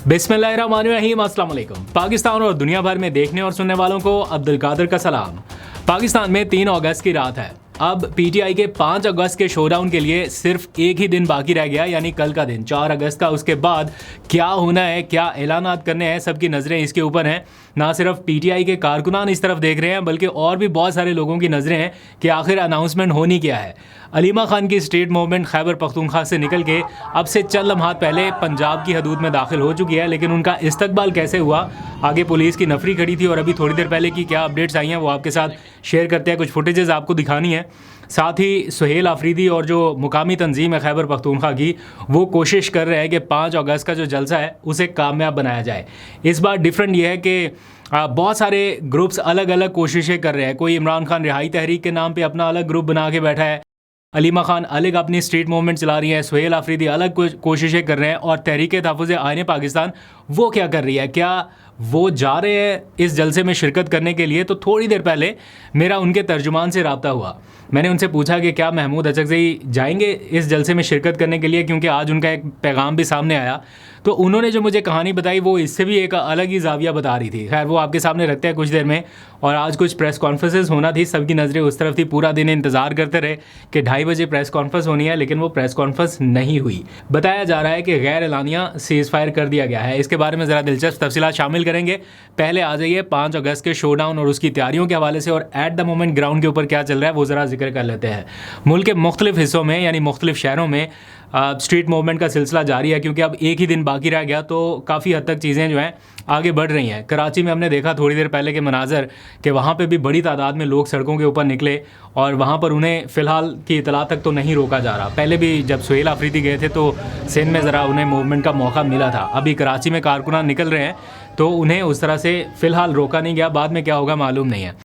बिस्मिल्लाहिर्रहमानिर्रहीम, अस्सलाम वालेकुम। पाकिस्तान और दुनिया भर में देखने और सुनने वालों को अब्दुल कादिर का सलाम। पाकिस्तान में 3 अगस्त की रात है। अब पीटीआई के 5 अगस्त के शोडाउन के लिए सिर्फ एक ही दिन बाकी रह गया, यानी कल का दिन 4 अगस्त का। उसके बाद क्या होना है, क्या ऐलानात करने हैं, सबकी नज़रें इसके ऊपर हैं। ना सिर्फ पीटीआई के कारकुनान इस तरफ देख रहे हैं, बल्कि और भी बहुत सारे लोगों की नज़रें हैं कि आखिर अनाउंसमेंट होनी क्या है। अलीमा खान की स्टेट मूवमेंट खैबर पख्तूनख्वा से निकल के अब से चंद लम्हात पहले पंजाब की हदूद में दाखिल हो चुकी है, लेकिन उनका इस्तकबाल कैसे हुआ, आगे पुलिस की नफरी खड़ी थी और अभी थोड़ी देर पहले की क्या अपडेट्स आई हैं, वो आपके साथ शेयर करते हैं। कुछ फुटेजेस आपको दिखानी है। साथ ही सुहेल आफरीदी और जो मुकामी तंजीम है खैबर पख्तूनख्वा की, वो कोशिश कर रहे हैं कि 5 अगस्त का जो जलसा है उसे कामयाब बनाया जाए। इस बार डिफरेंट ये है कि बहुत सारे ग्रुप्स अलग अलग कोशिशें कर रहे हैं। कोई इमरान खान रिहाई तहरीक के नाम पे अपना अलग ग्रुप बना के बैठा है, अलीमा खान अलग अपनी स्ट्रीट मूवमेंट चला रही है, सुहेल आफरीदी अलग कोशिशें कर रहे हैं, और तहरीक तहफ़्फ़ुज़ आईन पाकिस्तान वो क्या कर रही है, क्या वो जा रहे हैं इस जलसे में शिरकत करने के लिए। तो थोड़ी देर पहले मेरा उनके तर्जुमान से रब्ता हुआ। मैंने उनसे पूछा कि क्या महमूद अचकज़ई जाएंगे इस जलसे में शिरकत करने के लिए, क्योंकि आज उनका एक पैगाम भी सामने आया। तो उन्होंने जो मुझे कहानी बताई वो इससे भी एक अलग ही जाविया बता रही थी। खैर, वो आपके सामने रखते हैं कुछ देर में। और आज कुछ प्रेस कॉन्फ्रेंसेस होना थी, सबकी नज़रें उस तरफ थी। पूरा दिन इंतज़ार करते रहे कि 2:30 बजे प्रेस कॉन्फ्रेंस होनी है, लेकिन वो प्रेस कॉन्फ्रेंस नहीं हुई। बताया जा रहा है कि गैर एलानिया सीज़ फायर कर दिया गया है। इसके बारे में ज़रा दिलचस्प तफसीलात शामिल करेंगे। पहले आ जाइए 5 अगस्त के शोडाउन और उसकी तैयारियों के हवाले से, और एट द मोमेंट ग्राउंड के ऊपर क्या चल रहा है वो ज़रा जिक्र कर लेते हैं। मुल्क के मुख्तलिफ हिस्सों में यानी मुख्तलिफ शहरों में स्ट्रीट मूवमेंट का सिलसिला जारी है, क्योंकि अब एक ही दिन बाकी रह गया तो काफ़ी हद तक चीज़ें जो हैं आगे बढ़ रही हैं। कराची में हमने देखा थोड़ी देर पहले के मनाजर कि वहाँ पे भी बड़ी तादाद में लोग सड़कों के ऊपर निकले, और वहाँ पर उन्हें फ़िलहाल की इतला तक तो नहीं रोका जा रहा। पहले भी जब सुहेल आफरीदी गए थे तो सिंध में ज़रा उन्हें मूवमेंट का मौका मिला था। अभी कराची में कारकुनान निकल रहे हैं तो उन्हें उस तरह से फ़िलहाल रोका नहीं गया। बाद में क्या होगा मालूम नहीं है।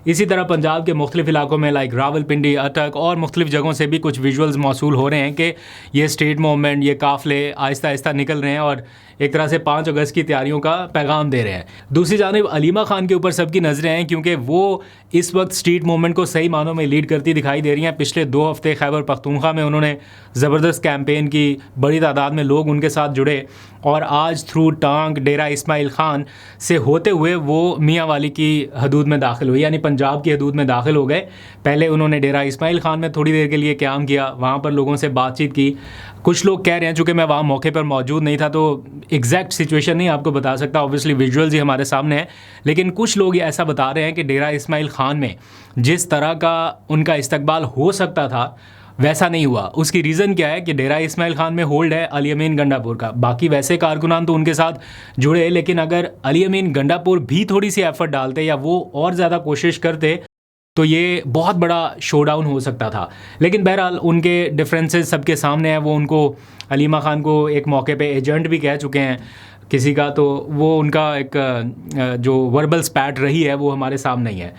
इसी तरह पंजाब के मुख्तलिफ इलाकों में लाइक रावलपिंडी, अटक और मुख्तलिफ जगहों से भी कुछ विजुअल्स मौसूल हो रहे हैं कि ये स्टेट मूवमेंट, ये काफ़िले आहिस्ता आहिस्ता निकल रहे हैं और एक तरह से 5 अगस्त की तैयारियों का पैगाम दे रहे हैं। दूसरी जानिब अलीमा खान के ऊपर सबकी नज़रें हैं, क्योंकि वो इस वक्त स्ट्रीट मूवमेंट को सही मानों में लीड करती दिखाई दे रही हैं। पिछले 2 हफ्ते खैबर पख्तूनख्वा में उन्होंने ज़बरदस्त कैंपेन की, बड़ी तादाद में लोग उनके साथ जुड़े, और आज थ्रू टांग डेरा इस्माइल खान से होते हुए वो मियाँ वाली की हदूद में दाखिल हुई, यानी पंजाब की हदूद में दाखिल हो गए। पहले उन्होंने डेरा इस्माइल खान में थोड़ी देर के लिए क़याम किया, वहाँ पर लोगों से बातचीत की। कुछ लोग कह रहे हैं, चूँकि मैं वहाँ मौके पर मौजूद नहीं था तो एग्जैक्ट सिचुएशन नहीं आपको बता सकता, ऑब्वियसली विजुअल्स ही हमारे सामने हैं, लेकिन कुछ लोग ऐसा बता रहे हैं कि डेरा इस्माइल खान में जिस तरह का उनका इस्तकबाल हो सकता था वैसा नहीं हुआ। उसकी रीज़न क्या है कि डेरा इस्माइल खान में होल्ड है अली अमीन गंडापुर का। बाकी वैसे कारकुनान तो उनके साथ जुड़े, लेकिन अगर अली अमीन गंडापुर भी थोड़ी सी एफर्ट डालते या वो और ज़्यादा कोशिश करते तो ये बहुत बड़ा शोडाउन हो सकता था। लेकिन बहरहाल उनके डिफरेंसेस सबके सामने हैं। वो उनको अलीमा खान को एक मौके पे एजेंट भी कह चुके हैं किसी का, तो वो उनका एक जो वर्बल स्पैट रही है वो हमारे सामने ही है।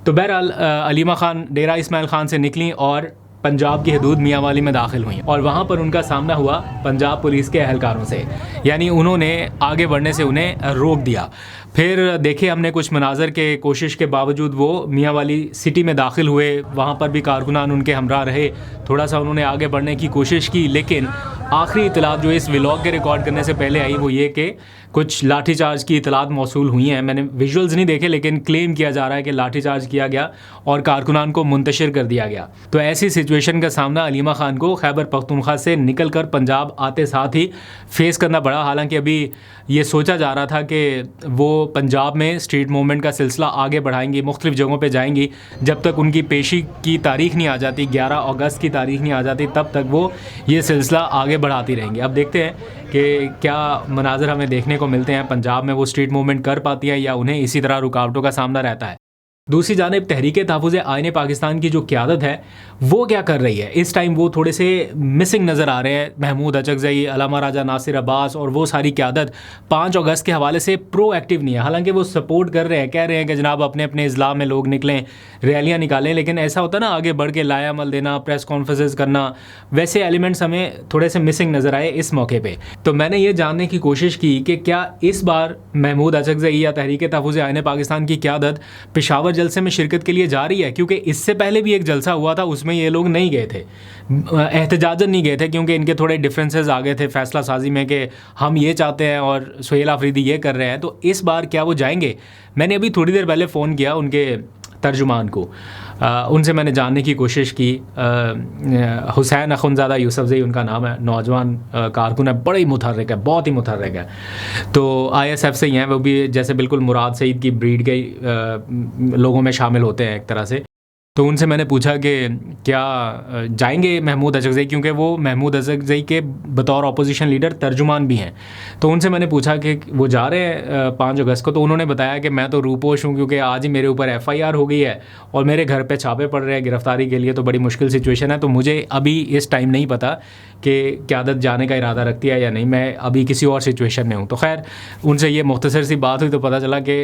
तो बहरहाल अलीमा खान डेरा इस्माइल खान से निकली और पंजाब की हदूद मियाँ वाली में दाखिल हुई, और वहाँ पर उनका सामना हुआ पंजाब पुलिस के अहलकारों से, यानी उन्होंने आगे बढ़ने से उन्हें रोक दिया। फिर देखे हमने कुछ मनाजर के कोशिश के बावजूद वो मियाँ वाली सिटी में दाखिल हुए, वहाँ पर भी कारकुनान उनके हमरा रहे। थोड़ा सा उन्होंने आगे बढ़ने की कोशिश की, लेकिन आखिरी इतलात जो इस व्लॉग के रिकॉर्ड करने से पहले आई वो ये कि कुछ लाठीचार्ज की इतलात मौसूल हुई हैं। मैंने विजुअल्स नहीं देखे, लेकिन क्लेम किया जा रहा है कि लाठीचार्ज किया गया और कारकुनान को मुंतशिर कर दिया गया। तो ऐसी सिचुएशन का सामना अलीमा खान को खैबर पख्तूनख्वा से निकल कर पंजाब आते साथ ही फेस करना पड़ा। हालांकि अभी ये सोचा जा रहा था कि वो पंजाब में स्ट्रीट मूवमेंट का सिलसिला आगे बढ़ाएंगी, मुख्तलिफ जगहों पे जाएंगी, जब तक उनकी पेशी की तारीख नहीं आ जाती, 11 अगस्त की तारीख नहीं आ जाती, तब तक वो ये सिलसिला आगे बढ़ाती रहेंगी। अब देखते हैं कि क्या मनाजर हमें देखने को मिलते हैं, पंजाब में वो स्ट्रीट मूवमेंट कर पाती है या उन्हें इसी तरह रुकावटों का सामना रहता है। दूसरी जानिब तहरीक तहफ़्फ़ुज़ आईन पाकिस्तान की जो क़यादत है वो क्या कर रही है। इस टाइम वो थोड़े से मिसिंग नज़र आ रहे हैं। महमूद अचकज़ई, अल्लामा राजा नासिर अब्बास और वो सारी क़यादत 5 अगस्त के हवाले से प्रोएक्टिव नहीं है। हालांकि वो सपोर्ट कर रहे हैं, कह रहे हैं कि जनाब अपने अपने इज़्ला में लोग निकलें, रैलियाँ निकालें, लेकिन ऐसा होता है ना आगे बढ़ के लाया अमल देना, प्रेस कॉन्फ्रेंसेस करना, वैसे एलिमेंट्स हमें थोड़े से मिसिंग नज़र आए इस मौके पर। तो मैंने ये जानने की कोशिश की कि क्या इस बार महमूद अचकज़ई या तहरीक तहफ़्फ़ुज़ आईन पाकिस्तान की क़यादत पेशावर जलसे में शिरकत के लिए जा रही है, क्योंकि इससे पहले भी एक जलसा हुआ था, उसमें ये लोग नहीं गए थे, एहतजाजन नहीं गए थे, क्योंकि इनके थोड़े डिफरेंसेस आ गए थे फैसला साजी में कि हम ये चाहते हैं और सुहेल आफरीदी ये कर रहे हैं। तो इस बार क्या वो जाएंगे? मैंने अभी थोड़ी देर पहले फ़ोन किया उनके तर्जुमान को, उनसे मैंने जानने की कोशिश की। हुसैन अखुनज़ादा यूसुफज़ई उनका नाम है, नौजवान कारकुन है, बड़े ही मुतहर्रिक है, बहुत ही मुतहर्रिक है। तो ISF से ही हैं वो भी, जैसे बिल्कुल मुराद सईद की ब्रीड के लोगों में शामिल होते हैं एक तरह से। तो उनसे मैंने पूछा कि क्या जाएंगे महमूद अज़हज़ई, क्योंकि वो महमूद अज़हज़ई के बतौर अपोजिशन लीडर तर्जुमान भी हैं। तो उनसे मैंने पूछा कि वो जा रहे हैं 5 अगस्त को। तो उन्होंने बताया कि मैं तो रूपोश हूँ, क्योंकि आज ही मेरे ऊपर FIR हो गई है और मेरे घर पे छापे पड़ रहे हैं गिरफ्तारी के लिए, तो बड़ी मुश्किल सिचुएशन है। तो मुझे अभी इस टाइम नहीं पता कि क़यादत जाने का इरादा रखती है या नहीं, मैं अभी किसी और सिचुएशन में हूँ। तो खैर उनसे ये मुख्तसर सी बात हुई तो पता चला कि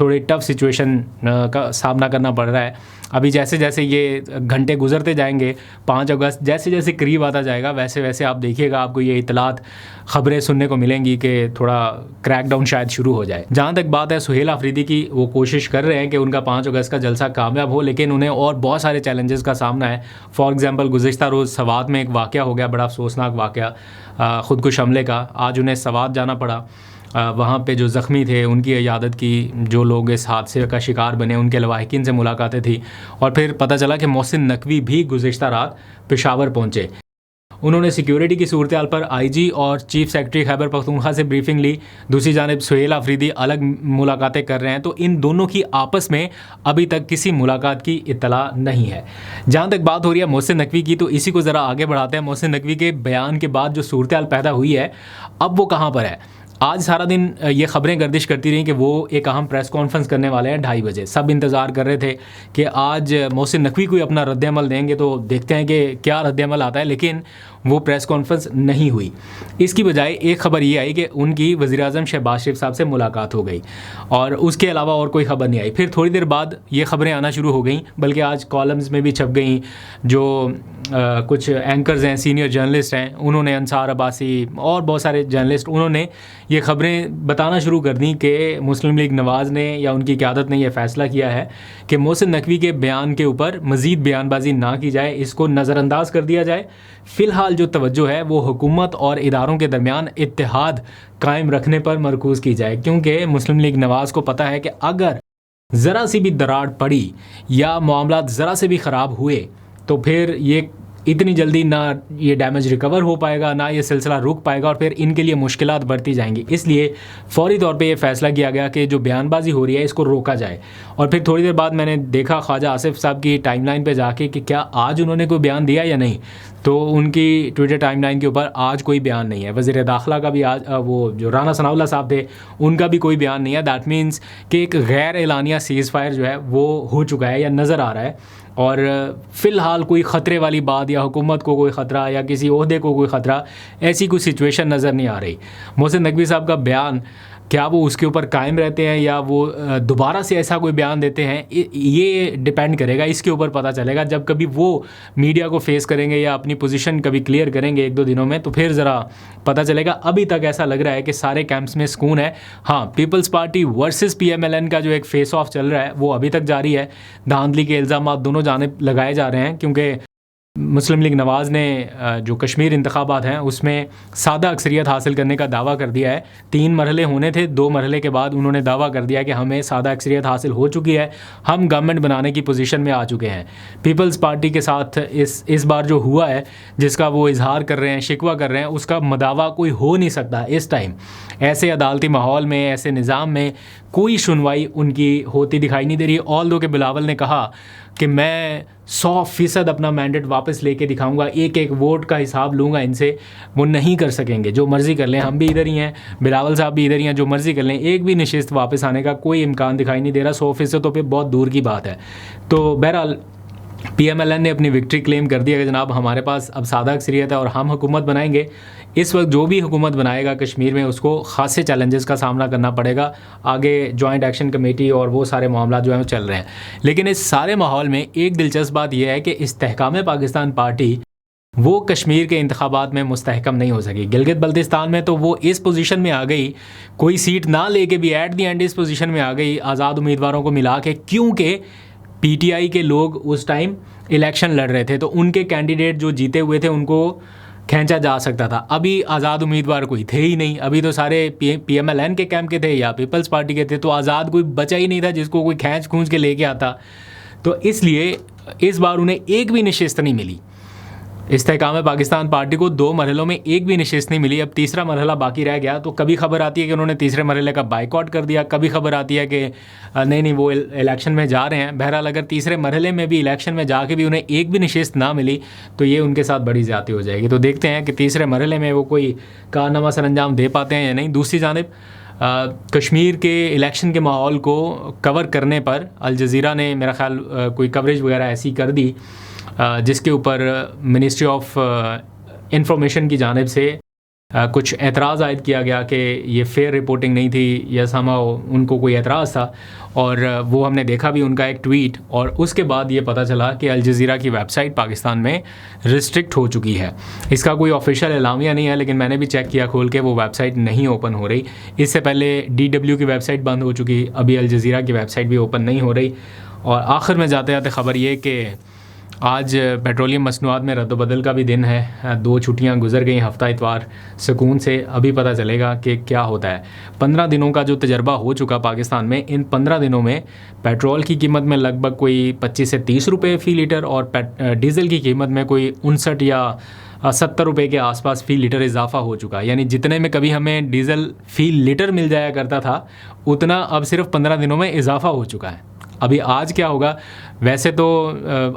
थोड़ी टफ़ सिचुएशन का सामना करना पड़ रहा है। अभी जैसे जैसे ये घंटे गुजरते जाएंगे, 5 अगस्त जैसे जैसे करीब आता जाएगा, वैसे वैसे आप देखिएगा आपको ये इतलात ख़बरें सुनने को मिलेंगी कि थोड़ा क्रैकडाउन शायद शुरू हो जाए। जहाँ तक बात है सुहेल आफरीदी की, वो कोशिश कर रहे हैं कि उनका 5 अगस्त का जलसा कामयाब हो, लेकिन उन्हें और बहुत सारे चैलेंजेस का सामना है। फॉर एग्ज़ाम्पल गुज़िश्ता रोज़ सवात में एक वाक़या हो गया, बड़ा अफसोसनाक वाक़या, ख़ुदकुश हमले का। आज उन्हें सवात जाना पड़ा, वहाँ पे जो ज़ख्मी थे उनकी इयादत की, जो लोग इस हादसे का शिकार बने उनके लवाहिकीन से मुलाकातें थी। और फिर पता चला कि मोहसिन नकवी भी गुज़िश्ता रात पेशावर पहुँचे। उन्होंने सिक्योरिटी की सूरत हाल पर IG और चीफ सेक्रेटरी खैबर पख्तूनख्वा से ब्रीफिंग ली। दूसरी जानिब सुहेल आफरीदी अलग मुलाकातें कर रहे हैं। तो इन दोनों की आपस में अभी तक किसी मुलाकात की इत्तला नहीं है। जहाँ तक बात हो रही है मोहसिन नकवी की, तो इसी को ज़रा आगे बढ़ाते हैं। मोहसिन नकवी के बयान के बाद जो सूरत हाल पैदा हुई है, अब वो कहाँ पर है? आज सारा दिन ये ख़बरें गर्दिश करती रहीं कि वो एक अहम प्रेस कॉन्फ्रेंस करने वाले हैं 2:30 बजे। सब इंतज़ार कर रहे थे कि आज मोहसिन नकवी कोई अपना रद्द-ए-अमल देंगे, तो देखते हैं कि क्या रद्द-ए-अमल आता है। लेकिन वो प्रेस कॉन्फ्रेंस नहीं हुई। इसकी बजाय एक ख़बर ये आई कि उनकी वज़ीर-ए-आज़म शहबाज शरीफ साहब से मुलाकात हो गई, और उसके अलावा और कोई ख़बर नहीं आई। फिर थोड़ी देर बाद ये ख़बरें आना शुरू हो गई, बल्कि आज कॉलम्स में भी छप गई। जो कुछ एंकर्स हैं, सीनियर जर्नलिस्ट हैं, उन्होंने, अंसार अब्बासी और बहुत सारे जर्नलिस्ट, उन्होंने ये ख़बरें बताना शुरू कर दी कि मुस्लिम लीग नवाज़ ने या उनकी क़यादत ने यह फ़ैसला किया है कि मोहसिन नकवी के बयान के ऊपर मज़ीद बयानबाजी ना की जाए, इसको नज़रअंदाज कर दिया जाए। फ़िलहाल जो तवज्जो है वो हुकूमत और इदारों के दरमियान इत्तेहाद कायम रखने पर मरकूज़ की जाए, क्योंकि मुस्लिम लीग नवाज़ को पता है कि अगर ज़रा सी भी दरार पड़ी या मामलात ज़रा से भी ख़राब हुए तो फिर ये इतनी जल्दी ना ये डैमेज रिकवर हो पाएगा, ना ये सिलसिला रुक पाएगा, और फिर इनके लिए मुश्किलात बढ़ती जाएंगी। इसलिए फ़ौरी तौर पे ये फ़ैसला किया गया कि जो बयानबाजी हो रही है इसको रोका जाए। और फिर थोड़ी देर बाद मैंने देखा ख्वाजा आसिफ साहब की टाइमलाइन पे जाके कि क्या आज उन्होंने कोई बयान दिया या नहीं। तो उनकी ट्विटर टाइमलाइन के ऊपर आज कोई बयान नहीं है। वज़ीर दाखिला का भी आज, वो जो राना सनाउल्लाह साहब थे, उनका भी कोई बयान नहीं है। दैट मीन्स कि एक गैर एलानिया सीज़ फायर जो है वो हो चुका है या नज़र आ रहा है, और फ़िलहाल कोई ख़तरे वाली बात या हुकूमत को कोई ख़तरा या किसी ओहदे को कोई ख़तरा, ऐसी कोई सिचुएशन नज़र नहीं आ रही। मोहसिन नकवी साहब का बयान, क्या वो उसके ऊपर कायम रहते हैं या वो दोबारा से ऐसा कोई बयान देते हैं, ये डिपेंड करेगा, इसके ऊपर पता चलेगा जब कभी वो मीडिया को फेस करेंगे या अपनी पोजीशन कभी क्लियर करेंगे 1-2 दिनों में, तो फिर ज़रा पता चलेगा। अभी तक ऐसा लग रहा है कि सारे कैंप्स में सुकून है। हाँ, पीपल्स पार्टी वर्सेस PMLN का जो एक फेस ऑफ चल रहा है वो अभी तक जारी है। धांधली के इल्ज़ामात दोनों जानिब लगाए जा रहे हैं, क्योंकि मुस्लिम लीग नवाज़ ने जो कश्मीर इंतखाबात हैं उसमें सादा अक्सरियत हासिल करने का दावा कर दिया है। 3 मरहले होने थे, 2 मरहले के बाद उन्होंने दावा कर दिया कि हमें सादा अक्सरियत हासिल हो चुकी है, हम गवर्नमेंट बनाने की पोजीशन में आ चुके हैं। पीपल्स पार्टी के साथ इस बार जो हुआ है, जिसका वो इजहार कर रहे हैं, शिकवा कर रहे हैं, उसका मदावा कोई हो नहीं सकता इस टाइम। ऐसे अदालती माहौल में, ऐसे निज़ाम में कोई सुनवाई उनकी होती दिखाई नहीं दे रही। ऑल्दो के बिलावल ने कहा कि मैं 100% अपना मैंडेट वापस लेके दिखाऊंगा, एक एक वोट का हिसाब लूँगा इनसे। वो नहीं कर सकेंगे, जो मर्ज़ी कर लें, हम भी इधर ही हैं, बिलावल साहब भी इधर ही हैं, जो मर्ज़ी कर लें, एक भी नशिस्त वापस आने का कोई इम्कान दिखाई नहीं दे रहा। 100% तो फिर बहुत दूर की बात है। तो बहरहाल PMLN ने अपनी विक्ट्री क्लेम कर दिया कि जनाब हमारे पास अब सादा अक्सरियत है और हम हुकूमत बनाएंगे। इस वक्त जो भी हुकूमत बनाएगा कश्मीर में उसको ख़ासे चैलेंजेस का सामना करना पड़ेगा। आगे जॉइंट एक्शन कमेटी और वो सारे मामला जो हैं वो चल रहे हैं। लेकिन इस सारे माहौल में एक दिलचस्प बात यह है कि इस्तेहकाम पाकिस्तान पार्टी वो कश्मीर के इंतखाबात में मुस्तहकम नहीं हो सकी। गिलगित बल्तिस्तान में तो वो इस पोजीशन में आ गई, कोई सीट ना लेके भी एट दी एंड इस पोजीशन में आ गई आज़ाद उम्मीदवारों को मिला के, क्योंकि पीटीआई के लोग उस टाइम इलेक्शन लड़ रहे थे, तो उनके कैंडिडेट जो जीते हुए थे उनको खींचा जा सकता था। अभी आज़ाद उम्मीदवार कोई थे ही नहीं, अभी तो सारे पीएमएलएन के कैंप के थे या पीपल्स पार्टी के थे, तो आज़ाद कोई बचा ही नहीं था जिसको कोई खींच खूंच के लेके आता। तो इसलिए इस बार उन्हें एक भी नशिस्त नहीं मिली। इस्तेहकाम पाकिस्तान पार्टी को 2 मरहलों में एक भी नशिस्त नहीं मिली। अब तीसरा मरहला बाकी रह गया, तो कभी खबर आती है कि उन्होंने तीसरे मरहले का बाइकआउट कर दिया, कभी खबर आती है कि नहीं वो इलेक्शन में जा रहे हैं। बहरहाल अगर तीसरे मरहले में भी इलेक्शन में जाके भी उन्हें एक भी नशिस्त ना मिली तो ये उनके साथ बड़ी ज़्यादती हो जाएगी। तो देखते हैं कि तीसरे मरहले में वो कोई कारनामा सर अंजाम दे पाते हैं या नहीं। दूसरी जानिब कश्मीर के इलेक्शन के माहौल को कवर करने पर अल जज़ीरा ने मेरा ख़्याल कोई कवरेज वगैरह ऐसी कर दी जिसके ऊपर मिनिस्ट्री ऑफ इंफॉर्मेशन की जानिब से कुछ एतराज़ आयद किया गया कि ये फेयर रिपोर्टिंग नहीं थी या समाओ उनको कोई एतराज़ था, और वो हमने देखा भी उनका एक ट्वीट। और उसके बाद ये पता चला कि अल जज़ीरा की वेबसाइट पाकिस्तान में रिस्ट्रिक्ट हो चुकी है। इसका कोई ऑफिशियल एलामिया नहीं है, लेकिन मैंने भी चेक किया खोल के, वो वेबसाइट नहीं ओपन हो रही। इससे पहले DW की वेबसाइट बंद हो चुकी, अभी अल जज़ीरा की वेबसाइट भी ओपन नहीं हो रही। और आखिर में जाते जाते ख़बर ये कि आज पेट्रोलियम मसनूआत में रद्द-बदल का भी दिन है। 2 छुट्टियां गुजर गई, हफ्ता इतवार सुकून से। अभी पता चलेगा कि क्या होता है। 15 दिनों का जो तजर्बा हो चुका पाकिस्तान में, इन 15 दिनों में पेट्रोल की कीमत में लगभग कोई 25 से 30 रुपये फ़ी लीटर और डीज़ल की कीमत में कोई 59 या 70 रुपये के आसपास फ़ी लीटर इजाफा हो चुका है। यानी जितने में कभी हमें डीज़ल फ़ी लीटर मिल जाया करता था, उतना अब सिर्फ 15 दिनों में इजाफा हो चुका है। अभी आज क्या होगा, वैसे तो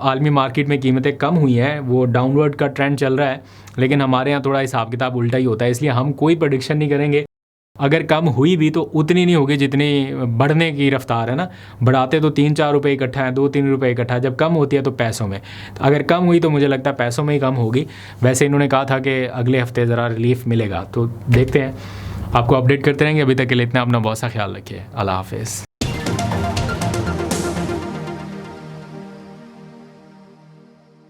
आलमी मार्केट में कीमतें कम हुई हैं, वो डाउनवर्ड का ट्रेंड चल रहा है, लेकिन हमारे यहाँ थोड़ा हिसाब किताब उल्टा ही होता है, इसलिए हम कोई प्रेडिक्शन नहीं करेंगे। अगर कम हुई भी तो उतनी नहीं होगी जितनी बढ़ने की रफ्तार है ना। बढ़ाते तो 3-4 रुपये इकट्ठा है, 2-3 रुपये इकट्ठा है, जब कम होती है तो पैसों में। तो अगर कम हुई तो मुझे लगता है पैसों में ही कम होगी। वैसे इन्होंने कहा था कि अगले हफ्ते ज़रा रिलीफ मिलेगा, तो देखते हैं, आपको अपडेट करते रहेंगे। अभी तक के लिए इतना, अपना बहुत सा ख्याल रखिए। अल्लाह हाफ़िज़।